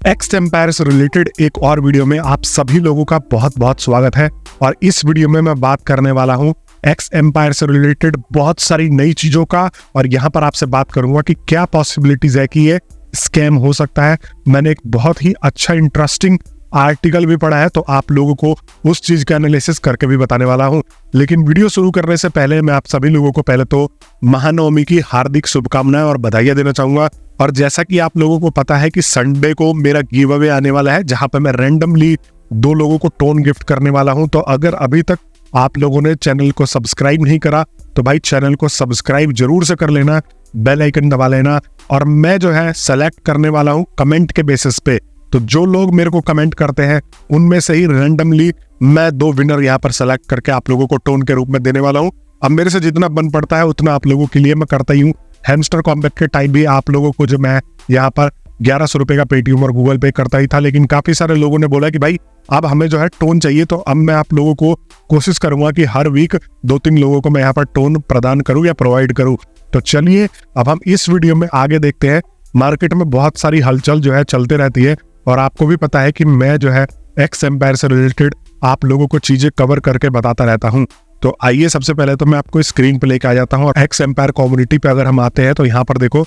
X empire से related एक और वीडियो में आप सभी लोगों का बहुत बहुत स्वागत है। और इस वीडियो में मैं बात करने वाला हूं एक्स एम्पायर से रिलेटेड बहुत सारी नई चीजों का, और यहां पर आपसे बात करूंगा कि क्या पॉसिबिलिटीज है कि ये स्कैम हो सकता है। मैंने एक बहुत ही अच्छा इंटरेस्टिंग आर्टिकल भी पढ़ा है, तो आप लोगों को उस चीज का एनालिसिस करके भी बताने वाला हूं। लेकिन वीडियो शुरू करने से पहले मैं आप सभी लोगों को पहले तो महानवमी की हार्दिक शुभकामनाएं और बधाइयां देना चाहूंगा। और जैसा कि आप लोगों को पता है कि संडे को मेरा गिव अवे आने वाला है, जहां पे मैं रैंडमली 2 लोगों को टोन गिफ्ट करने वाला हूं। तो अगर अभी तक आप लोगों ने चैनल को सब्सक्राइब नहीं करा तो भाई चैनल को सब्सक्राइब जरूर से कर लेना, बेल आइकन दबा लेना। और मैं जो है सेलेक्ट करने वाला हूं कमेंट के बेसिस पे, तो जो लोग मेरे को कमेंट करते हैं उनमें से ही रैंडमली मैं 2 विनर यहाँ पर सेलेक्ट करके आप लोगों को टोन के रूप में देने वाला हूँ। अब मेरे से जितना बन पड़ता है उतना आप लोगों के लिए मैं करता ही हूँ। हैमस्टर कॉम्बैट के टाइम भी आप लोगों को जो मैं यहाँ पर 1100 रुपए का पेटीएम और गूगल पे करता ही था, लेकिन काफी सारे लोगों ने बोला कि भाई अब हमें जो है टोन चाहिए। तो अब मैं आप लोगों को कोशिश करूंगा कि हर वीक 2-3 लोगों को मैं यहाँ पर टोन प्रदान करूं या प्रोवाइड करूं। तो चलिए अब हम इस वीडियो में आगे देखते हैं। मार्केट में बहुत सारी हलचल जो है चलते रहती है, और आपको भी पता है कि मैं जो है एक्स एम्पायर से रिलेटेड आप लोगों को चीजें कवर करके बताता रहता हूं। तो आइए सबसे पहले तो मैं आपको स्क्रीन पे लेके आ जाता हूं। और एक्स एम्पायर कम्युनिटी पे अगर हम आते हैं तो यहाँ पर देखो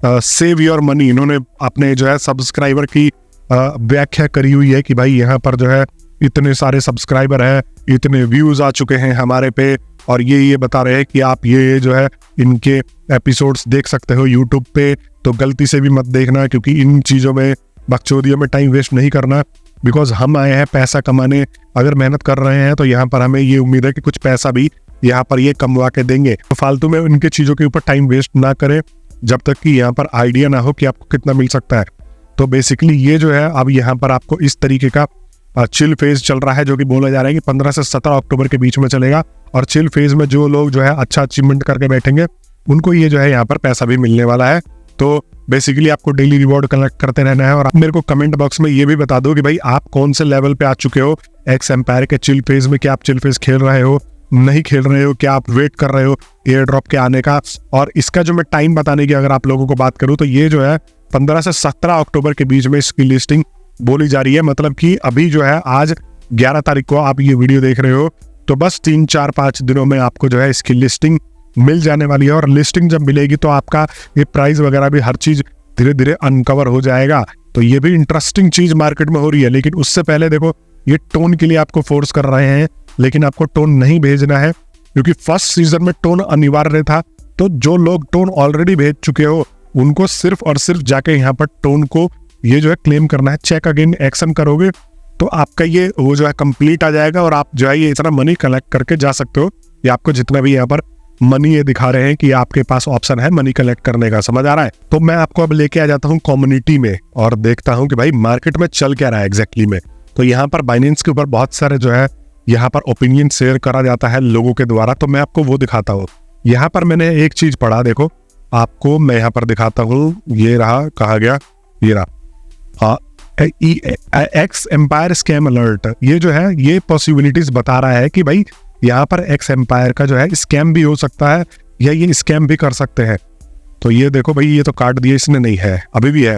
सेव योर मनी, इन्होंने अपने जो है सब्सक्राइबर की व्याख्या करी हुई है कि भाई यहाँ पर जो है इतने सारे सब्सक्राइबर हैं, इतने व्यूज आ चुके हैं हमारे पे, और ये बता रहे हैं कि आप ये जो है इनके एपिसोड्स देख सकते हो यूट्यूब पे। तो गलती से भी मत देखना, क्योंकि इन चीजों में बकचोदियों में टाइम वेस्ट नहीं करना, बिकॉज हम आए हैं पैसा कमाने। अगर मेहनत कर रहे हैं तो यहाँ पर हमें ये उम्मीद है कि कुछ पैसा भी यहाँ पर ये कमवा के देंगे। तो फालतू में उनके चीजों के ऊपर टाइम वेस्ट ना करें जब तक कि यहाँ पर आइडिया ना हो कि आपको कितना मिल सकता है। तो बेसिकली ये जो है अब यहाँ पर आपको इस तरीके का चिल फेज चल रहा है, जो कि बोला जा रहा है कि 15 से 17 अक्टूबर के बीच में चलेगा। और चिल फेज में जो लोग जो है अच्छा अचीवमेंट करके बैठेंगे उनको ये जो है यहाँ पर पैसा भी मिलने वाला है। तो बेसिकली आपको डेली रिवॉर्ड कलेक्ट करते रहना है। और आप मेरे को कमेंट बॉक्स में ये भी बता दो कि भाई आप कौन से लेवल पे आ चुके हो एक्स एम्पायर के चिल फेज में। क्या आप चिल फेज खेल रहे हो, नहीं खेल रहे हो, क्या आप वेट कर रहे हो एयर ड्रॉप के आने का। और इसका जो मैं टाइम बताने की अगर आप लोगों को बात करूं तो ये जो है 15 से 17 अक्टूबर के बीच में इसकी लिस्टिंग बोली जा रही है। मतलब कि अभी जो है आज 11 तारीख को आप ये वीडियो देख रहे हो, तो बस 3-4-5 दिनों में आपको जो है इसकी लिस्टिंग मिल जाने वाली है। और लिस्टिंग जब मिलेगी तो आपका ये प्राइस वगैरह भी हर चीज धीरे धीरे अनकवर हो जाएगा। तो ये भी इंटरेस्टिंग चीज मार्केट में हो रही है। लेकिन उससे पहले देखो ये टोन के लिए आपको फोर्स कर रहे हैं, लेकिन आपको टोन नहीं भेजना है, क्योंकि फर्स्ट सीजन में टोन अनिवार्य था। तो जो लोग टोन ऑलरेडी भेज चुके हो उनको सिर्फ और सिर्फ जाके यहाँ पर टोन को ये जो है क्लेम करना है। चेक अगेन एक्शन करोगे तो आपका ये वो जो है कंप्लीट आ जाएगा, और आप जो है ये इतना मनी कलेक्ट करके जा सकते हो। ये आपको जितना भी यहाँ पर मनी ये दिखा रहे हैं कि आपके पास ऑप्शन है मनी कलेक्ट करने का, समझ आ रहा है। तो मैं आपको अब लेके आ जाता हूँ कम्युनिटी में और देखता हूँ कि भाई मार्केट में चल क्या रहा है एग्जैक्टली में। तो यहाँ पर बाइनेंस के ऊपर बहुत सारे जो है यहाँ पर ओपिनियन शेयर करा जाता है लोगों के द्वारा, तो मैं आपको वो दिखाता हूँ। यहाँ पर मैंने एक चीज पढ़ा, देखो आपको मैं यहाँ पर दिखाता हूँ। ये रहा, कहा गया, ये रहा एक्स एम्पायर स्कैम अलर्ट। ये जो है ये पॉसिबिलिटीज बता रहा है कि भाई यहाँ पर एक्स एम्पायर का जो है स्कैम भी हो सकता है, या ये स्कैम भी कर सकते हैं। तो ये देखो भाई, ये तो काट दिया इसने, नहीं है अभी भी है।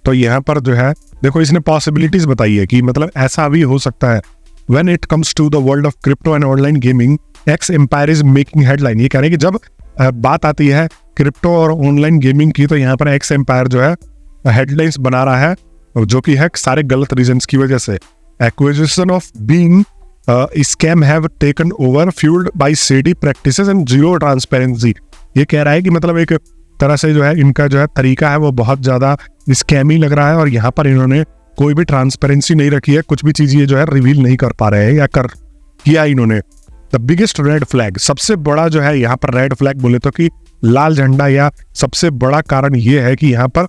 तो यहाँ पर जो है देखो इसने पॉसिबिलिटीज बताई है कि मतलब ऐसा भी हो सकता है। When it comes to the world of crypto and online gaming, X Empire is making headline. ये कह रहे हैं कि जब बात आती है क्रिप्टो और ऑनलाइन गेमिंग की, तो यहाँ पर एक्स एम्पायर जो है हेडलाइंस बना रहा है, जो कि है सारे गलत रीजंस की वजह से। Acquisition of being scam have taken over fuelled by shady practices and zero transparency. ये कह रहा है कि मतलब एक तरह से जो है इनका जो है तरीका है वो बहुत ज्यादा स्कैमी लग रहा है, और यहाँ पर इन्होंने कोई भी ट्रांसपेरेंसी नहीं रखी है। कुछ भी चीज ये जो है रिवील नहीं कर पा रहे हैं या कर किया इन्होंने। द बिगेस्ट रेड फ्लैग, सबसे बड़ा जो है यहाँ पर रेड फ्लैग बोले तो कि लाल झंडा, या सबसे बड़ा कारण ये है कि यहाँ पर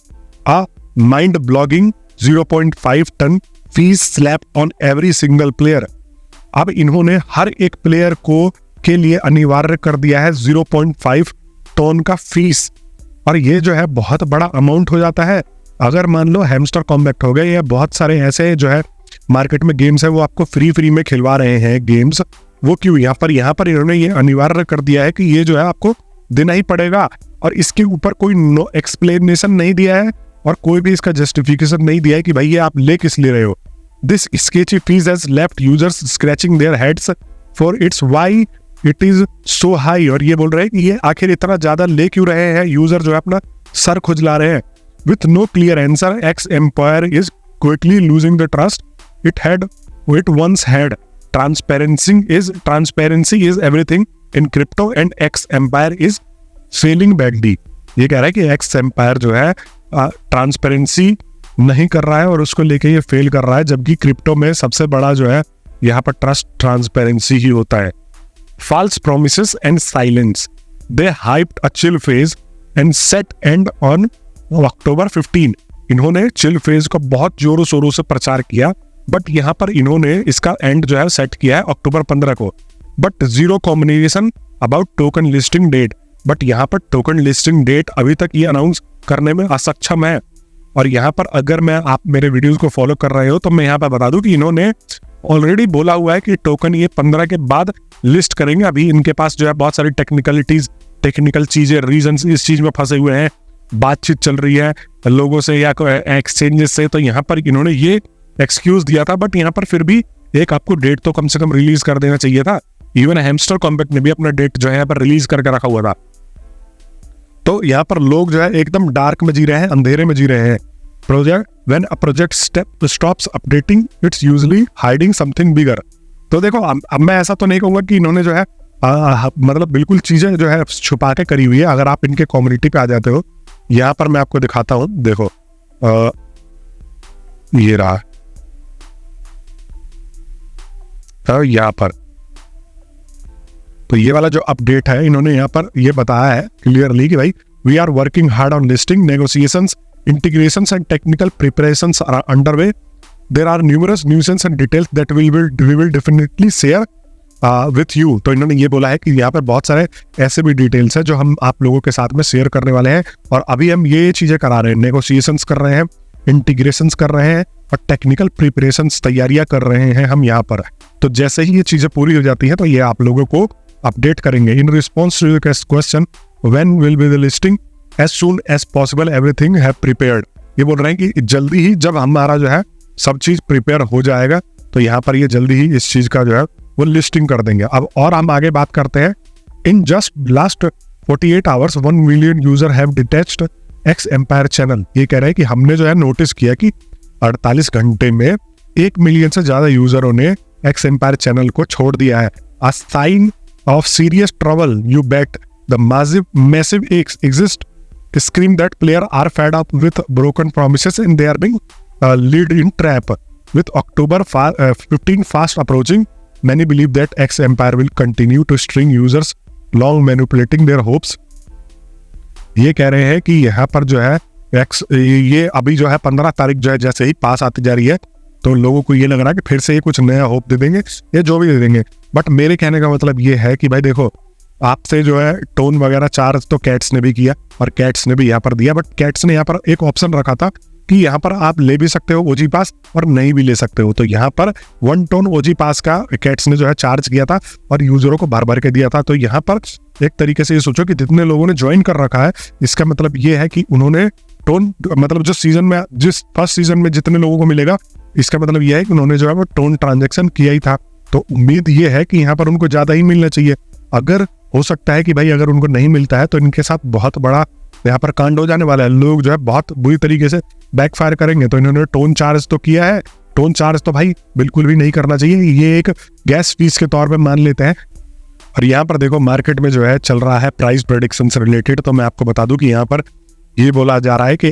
a mind boggling 0.5 ton fees slap on every single player. अब इन्होंने हर एक प्लेयर को के लिए अनिवार्य कर दिया है 0.5 टन का फीस, और ये जो है बहुत बड़ा अमाउंट हो जाता है। अगर मान लो हैमस्टर कॉम्बैट हो गए या बहुत सारे ऐसे जो है मार्केट में गेम्स है वो आपको फ्री में खिलवा रहे हैं गेम्स, वो क्यों यहाँ पर इन्होंने ये अनिवार्य कर दिया है कि ये जो है आपको देना ही पड़ेगा। और इसके ऊपर कोई नो एक्सप्लेनेशन नहीं दिया है और कोई भी इसका जस्टिफिकेशन नहीं दिया है कि भाई ये आप ले किस ले रहे हो। This sketchy fees has left users scratching their heads for its why it is so high. और ये बोल रहे हैं कि ये आखिर इतना ज्यादा ले क्यों रहे हैं, यूजर जो है अपना सर खुजला रहे हैं। With no clear answer X Empire is quickly losing the trust it once had. Transparency is everything in crypto and X Empire is failing badly. ये कह रहा है कि X Empire जो है ट्रांसपेरेंसी नहीं कर रहा है और उसको लेके ये फेल कर रहा है, जबकि क्रिप्टो में सबसे बड़ा जो है यहाँ पर ट्रस्ट ट्रांसपेरेंसी ही होता है। False promises and silence. They hyped a chill phase and set end on October 15. इन्होंने चिल फेज को बहुत जोरों शोरों से प्रचार किया, बट यहाँ पर इन्होंने इसका एंड जो है सेट किया है अक्टूबर 15 को। But zero communication about token listing date. But यहाँ पर टोकन लिस्टिंग डेट अभी तक ये अनाउंस करने में असक्षम है। और यहाँ पर अगर आप मेरे वीडियोस को फॉलो कर रहे हो तो मैं यहाँ पर बता दूं कि इन्होंने ऑलरेडी बोला हुआ है कि टोकन ये 15 के बाद लिस्ट करेंगे। अभी इनके पास जो है बहुत सारी टेक्निकल चीजें, रीजंस इस चीज में फंसे हुए हैं, बातचीत चल रही है लोगों से या एक्सचेंजेस से, तो यहाँ पर इन्होंने ये एक्सक्यूज दिया था। बट यहाँ पर फिर भी एक आपको डेट तो कम से कम रिलीज कर देना चाहिए था। इवन हैमस्टर कॉम्पैक्ट ने भी अपना डेट जो है यहाँ पर रिलीज करके रखा हुआ था। तो यहाँ पर लोग जो है एकदम डार्क में जी रहे हैं, अंधेरे में जी रहे हैं। When a project stops updating it's usually hiding something bigger. तो देखो अब मैं ऐसा तो नहीं कहूंगा कि इन्होंने जो है मतलब बिल्कुल चीजें जो है छुपा के करी हुई है। अगर आप इनके कम्युनिटी पे आ जाते हो, यहाँ पर मैं आपको दिखाता हूँ, देखो ये रहा यहाँ पर। तो ये वाला जो अपडेट है इन्होंने यहाँ पर ये बताया है क्लियरली कि भाई we are working hard on listing negotiations integrations and technical preparations are underway. There are numerous nuances and details that we will definitely share with you. तो इन्होंने ये बोला है कि यहाँ पर बहुत सारे ऐसे भी डिटेल्स हैं जो हम आप लोगों के साथ में शेयर करने वाले हैं। और अभी हम ये चीजें करा रहे हैं, नेगोशिएशंस कर रहे हैं, इंटीग्रेशंस कर रहे हैं और टेक्निकल प्रिपरेशंस तैयारियां कर रहे हैं हम यहाँ पर। तो जैसे ही ये चीजें पूरी हो जाती हैं तो ये आप लोगों को अपडेट करेंगे। In response to your question when will be the listing, as soon as possible everything have prepared। ये बोल रहे हैं कि जल्दी ही जब हमारा जो है सब चीज प्रिपेयर हो जाएगा तो यहाँ पर ये जल्दी ही इस चीज का जो है वो लिस्टिंग कर देंगे। अब और हम आगे बात करते हैं। In just last 48 hours 1 million user have detached X Empire channel. ये कह रहे हैं कि हमने जो है नोटिस किया कि 48 घंटे में 1 मिलियन से ज्यादा यूजरों ने एक्स एम्पायर चैनल को छोड़ दिया है। A sign of serious trouble you bet the massive exist scream that players are fed up with broken promises and they are being led in trap. With October 15 fast approaching, many believe that X Empire will continue to string users along manipulating their hopes. ये कह रहे हैं कि यहाँ पर जो है ये अभी जो है 15 तारीख जो है जैसे ही पास आती जा रही है तो लोगों को ये लग रहा है कि फिर से ये कुछ नया होप दे देंगे, ये जो भी दे देंगे। बट मेरे कहने का मतलब ये है कि भाई देखो, आपसे जो है टोन वगैरह चार्ज तो कैट्स ने भी किया और कैट्स ने भी यहाँ पर दिया। बट कैट्स ने यहाँ पर एक ऑप्शन रखा था कि यहाँ पर आप ले भी सकते हो ओजी पास और नहीं भी ले सकते हो। तो यहाँ पर 1 टोन ओजी पास का कैट्स ने जो है चार्ज किया था और यूजरों को भर भर के दिया था। तो यहाँ पर एक तरीके से ये सोचो कि जितने लोगों ने ज्वाइन कर रखा है, इसका मतलब ये है कि उन्होंने टोन मतलब जिस फर्स्ट सीजन में जितने लोगों को मिलेगा, इसका मतलब ये है कि उन्होंने जो है वो टोन ट्रांजेक्शन किया ही था। तो उम्मीद ये है कि यहाँ पर उनको ज्यादा ही मिलना चाहिए। अगर हो सकता है कि भाई अगर उनको नहीं मिलता है तो इनके साथ बहुत बड़ा यहाँ पर कांड हो जाने वाला है। लोग जो है बहुत बुरी तरीके से बैकफायर करेंगे। तो इन्होंने टोन चार्ज तो किया है, टोन चार्ज तो भाई बिल्कुल भी नहीं करना चाहिए, ये एक गैस फीस के तौर पे मान लेते हैं। और यहाँ पर देखो मार्केट में जो है चल रहा है प्राइस प्रेडिक्शन से रिलेटेड। तो मैं आपको बता दूं कि यहाँ पर ये बोला जा रहा है कि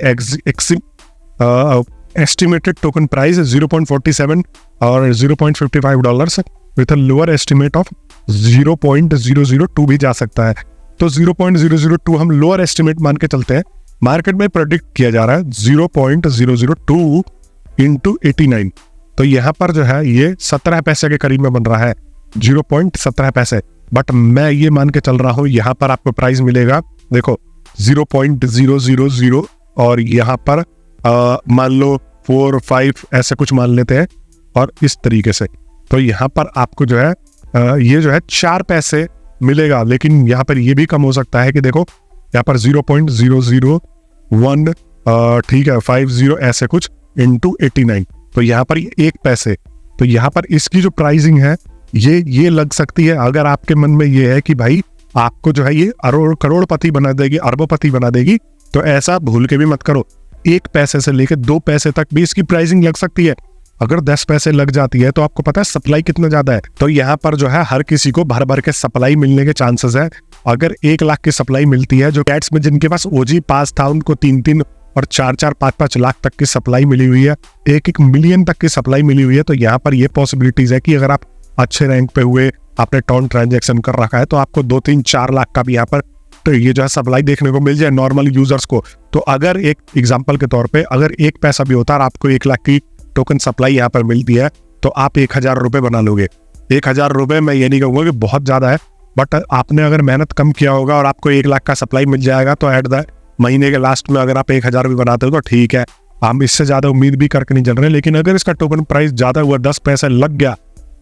एस्टिमेटेड टोकन प्राइस 0.47 और $0.55 with a lower estimate of 0.002 भी जा सकता है। तो 0.002 हम लोअर एस्टिमेट मान के चलते हैं। मार्केट में प्रेडिक्ट किया जा रहा है 0.002 इंटू 89। तो यहाँ पर जो है ये 17 पैसे के करीब में बन रहा है, 0.17 पैसे। बट मैं ये मान के चल रहा हूँ यहाँ पर आपको प्राइस मिलेगा देखो 0.000 और यहाँ पर मान लो 4-5 ऐसे कुछ मान लेते हैं और इस तरीके से। तो यहाँ पर आपको जो है ये जो है 4 पैसे मिलेगा। लेकिन यहाँ पर ये भी कम हो सकता है कि देखो यहाँ पर 0.001 ठीक है 50 ऐसे कुछ इंटू 89, तो यहाँ पर 1 पैसे। तो यहाँ पर इसकी जो प्राइसिंग है ये लग सकती है। अगर आपके मन में ये है कि भाई आपको जो है ये करोड़पति बना देगी, अरबोपति बना देगी, तो ऐसा भूल के भी मत करो। 1 पैसे से लेकर 2 पैसे तक भी इसकी प्राइसिंग लग सकती है। अगर 10 पैसे लग जाती है तो आपको पता है सप्लाई कितना ज्यादा है। तो यहाँ पर जो है हर किसी को भर भर के सप्लाई मिलने के चांसेस है। अगर 1 लाख की सप्लाई मिलती है, जो कैट्स में जिनके पास ओजी पास था उनको 3-3 और 4-4, 5-5 लाख तक की सप्लाई मिली हुई है, 1-1 मिलियन तक की सप्लाई मिली हुई है, तो यहाँ पर ये पॉसिबिलिटीज है कि अगर आप अच्छे रैंक पे हुए, आपने टॉन ट्रांजेक्शन कर रखा है, तो आपको 2-3-4 लाख का भी यहाँ पर तो ये जो है सप्लाई देखने को मिल जाए नॉर्मल यूजर्स को। तो अगर एक एग्जांपल के तौर पे अगर 1 पैसा भी होता है और आपको 1 लाख की टोकन सप्लाई यहाँ पर मिलती है, तो आप 1000 रुपए बना लोगे। 1000 रुपए मैं ये नहीं कहूंगा कि बहुत ज्यादा है, बट आपने अगर मेहनत कम किया होगा और आपको 1 लाख का सप्लाई मिल जाएगा, तो एट द महीने के लास्ट में अगर आप 1000 भी बनाते हो तो ठीक है, हम इससे ज्यादा उम्मीद भी करके नहीं चल रहे। लेकिन अगर इसका टोकन प्राइस ज्यादा हुआ, 10 पैसे लग गया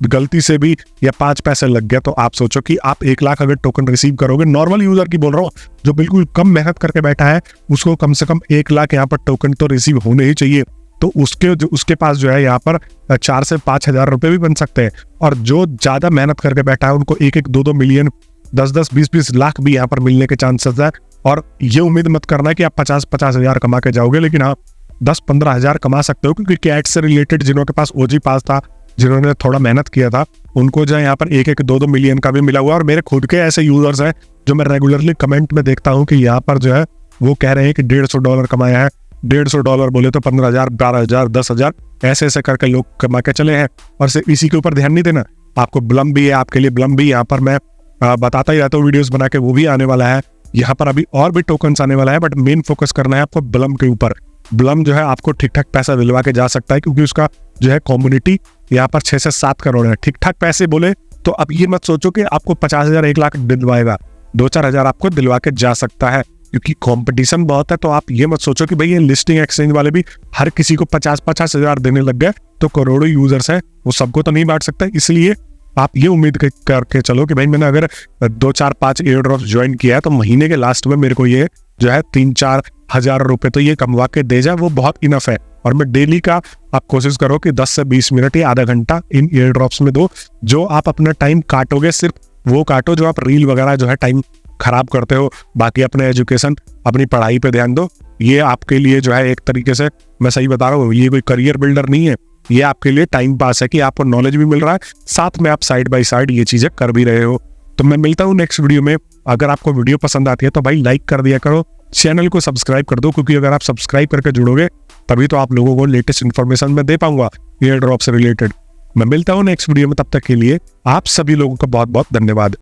गलती से भी, या 5 पैसे लग गया, तो आप सोचो कि आप 1 लाख अगर टोकन रिसीव करोगे, नॉर्मल यूजर की बोल रहा हूँ, जो बिल्कुल कम मेहनत करके बैठा है, उसको कम से कम 1 लाख यहाँ पर टोकन तो रिसीव होने ही चाहिए। तो उसके पास जो है यहाँ पर 4 से 5 हजार रुपए भी बन सकते हैं। और जो ज्यादा मेहनत करके बैठा है उनको 1-1, 2-2 मिलियन, 10-10, 20-20 लाख भी यहाँ पर मिलने के चांसेस है। और ये उम्मीद मत करना कि आप 50-50 हजार कमा के जाओगे, लेकिन हाँ 10-15 हजार कमा सकते हो, क्योंकि कैट से रिलेटेड जिनके पास ओजी पास था, जिन्होंने थोड़ा मेहनत किया था, उनको जो है यहाँ पर 1-1, 2-2 मिलियन का भी मिला हुआ। और मेरे खुद के ऐसे यूजर्स हैं जो मैं रेगुलरली कमेंट में देखता हूँ कि यहाँ पर जो है वो कह रहे हैं कि $150 कमाया है। $150 बोले तो 15,000, 12,000, 10,000 ऐसे करके लोग कमा के चले हैं। और सिर्फ इसी के ऊपर ध्यान नहीं देना, आपको ब्लम भी है, आपके लिए ब्लम भी यहाँ पर मैं बताता ही रहता हूँ वीडियोस बना के, वो भी आने वाला है। यहाँ पर अभी और भी टोकन्स आने वाला है, बट मेन फोकस करना है आपको ब्लम के ऊपर। ब्लम जो है आपको ठीक ठाक पैसा दिलवा के जा सकता है, क्योंकि उसका जो है कम्युनिटी यहाँ पर 6 से 7 करोड़ है। ठीक ठाक पैसे बोले तो अब ये मत सोचो कि आपको 50,000, 1 लाख दिलवाएगा, 2-4 हजार आपको दिलवा के जा सकता है, क्योंकि कंपटीशन बहुत है। तो आप ये मत सोचो कि भाई ये लिस्टिंग एक्सचेंज वाले भी हर किसी को 50-50 हजार देने लग गए तो करोड़ों यूजर्स हैं, वो सबको तो नहीं बांट सकता। इसलिए आप ये उम्मीद करके चलो कि भाई मैंने अगर 2-4-5 एयर ड्रॉप्स ज्वाइन किया है, तो महीने के लास्ट में मेरे को ये जो है 3-4 हजार रुपए तो ये कमवा के दे जाए, वो बहुत इनफ है। और मैं डेली का आप कोशिश करो कि 10 से 20 मिनट या आधा घंटा इन एयर ड्रॉप्स में दो। जो आप अपना टाइम काटोगे सिर्फ वो काटो जो आप रील वगैरह जो है टाइम खराब करते हो, बाकी अपने एजुकेशन, अपनी पढ़ाई पे ध्यान दो। ये आपके लिए जो है एक तरीके से मैं सही बता रहा हूँ, ये कोई करियर बिल्डर नहीं है, ये आपके लिए टाइम पास है कि आपको नॉलेज भी मिल रहा है, साथ में आप साइड बाय साइड ये चीजें कर भी रहे हो। तो मैं मिलता हूँ नेक्स्ट वीडियो में। अगर आपको वीडियो पसंद आती है तो भाई लाइक कर दिया करो, चैनल को सब्सक्राइब कर दो, क्योंकि अगर आप सब्सक्राइब करके जुड़ोगे तभी तो आप लोगों को लेटेस्ट इन्फॉर्मेशन मैं दे पाऊंगा एयर ड्रॉप से रिलेटेड। मैं मिलता हूँ नेक्स्ट वीडियो में, तब तक के लिए आप सभी लोगों का बहुत बहुत धन्यवाद।